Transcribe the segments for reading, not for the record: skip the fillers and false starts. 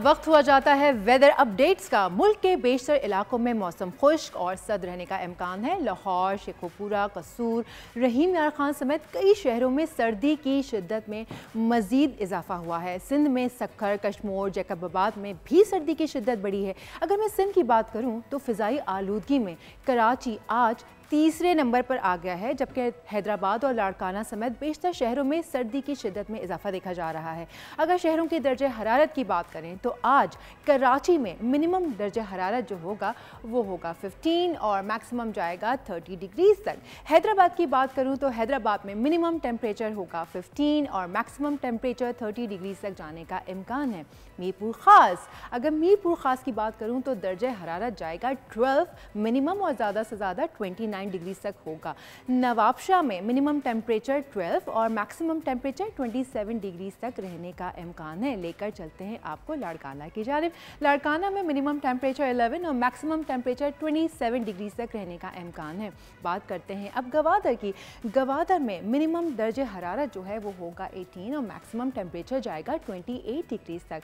वक्त हुआ जाता है वेदर अपडेट्स का। मुल्क के बेशतर इलाकों में मौसम खुश्क और सर्द रहने का इम्कान है। लाहौर, शेखोपुरा, कसूर, रहीम यार खान समेत कई शहरों में सर्दी की शिद्दत में मज़ीद इजाफा हुआ है। सिंध में सक्खर, कश्मोर, जैकबाबाद में भी सर्दी की शिद्दत बढ़ी है। अगर मैं सिंध की बात करूँ तो फ़िज़ाई आलूदगी में कराची आज तीसरे नंबर पर आ गया है, जबकि हैदराबाद और लाड़काना समेत बेशतर शहरों में सर्दी की शिद्दत में इजाफा देखा जा रहा है। अगर शहरों के दर्जे हरारत की बात करें तो आज कराची में मिनिमम दर्जे हरारत जो होगा वो होगा 15 और मैक्सिमम जाएगा 30 डिग्रीज तक। हैदराबाद की बात करूं तो हैदराबाद में मिनिमम टेम्परेचर होगा 15 और मैक्सिमम टेम्परेचर 30 डिग्रीज तक जाने का इम्कान है। मीरपुर खास, अगर मीरपुर खास की बात करूं तो दर्जे हरारत जाएगा 12 मिनिमम और ज़्यादा से ज़्यादा 29 डिग्री तक होगा। नवाबशाह में मिनिमम टेम्परेचर 12 और मैक्सिमम टेम्परेचर 27 डिग्री तक रहने का इम्कान है। लेकर चलते हैं आपको लाड़काना की जानिब। लाड़काना में मिनिमम टेम्परेचर 11 और मैक्सिमम टेम्परेचर 27 डिग्री तक रहने का इम्कान है। बात करते हैं अब गवादर की। गवादर में मिनिमम दर्जे हरारत जो है वो होगा 18 और मैक्सिमम टेम्परेचर जाएगा 28 डिग्री तक।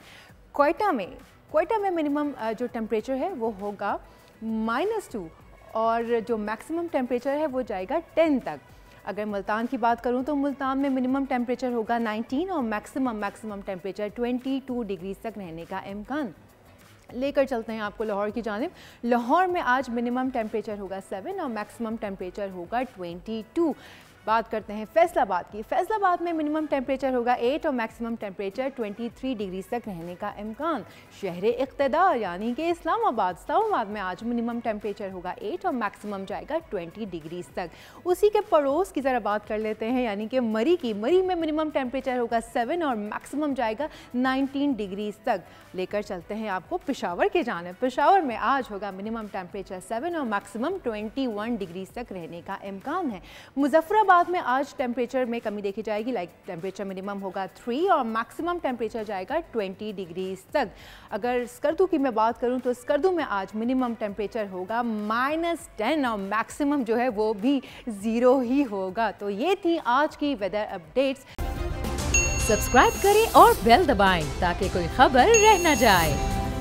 क्वेटा में मिनिमम जो टेम्परेचर है वो होगा -2 और जो मैक्सिमम टेम्परेचर है वो जाएगा 10 तक। अगर मुल्तान की बात करूं तो मुल्तान में मिनिमम टेम्परेचर होगा 19 और मैक्सिमम टेम्परेचर 22 डिग्री तक रहने का इम्कान। लेकर चलते हैं आपको लाहौर की जानिब। लाहौर में आज मिनिमम टेम्परेचर होगा 7 और मैक्सिमम टेम्परेचर होगा 22। बात करते हैं फैसलाबाद की। फैसलाबाद में मिनिमम टेम्परेचर होगा 8 और मैक्सिमम टेम्परेचर 23 डिग्री तक रहने का इम्कान। शहर इक़्तिदार यानी कि इस्लामाबाद में आज मिनिमम टेम्परेचर होगा 8 और मैक्सिमम जाएगा 20 डिग्री तक। उसी के पड़ोस की ज़रा बात कर लेते हैं यानी कि मरी की। मरी में मिनिमम टेम्परेचर होगा 7 और मैक्सिमम जाएगा 19 डिग्री तक। लेकर चलते हैं आपको पेशावर की जानिब। पेशावर में आज होगा मिनिमम टेम्परेचर 7 और मैक्सिमम 21 डिग्री तक रहने का इम्कान है। मुजफ्फराबाद में आज टेम्परेचर में कमी देखी जाएगी। टेम्परेचर मिनिमम होगा 3 और मैक्सिमम टेम्परेचर जाएगा 20 डिग्री तक। अगर स्कर्दू की मैं बात करूं तो स्कर्दू में आज मिनिमम टेम्परेचर होगा -10 और मैक्सिमम जो है वो भी 0 ही होगा। तो ये थी आज की वेदर अपडेट्स। सब्सक्राइब करें और बेल दबाएं ताकि कोई खबर रह न जाए।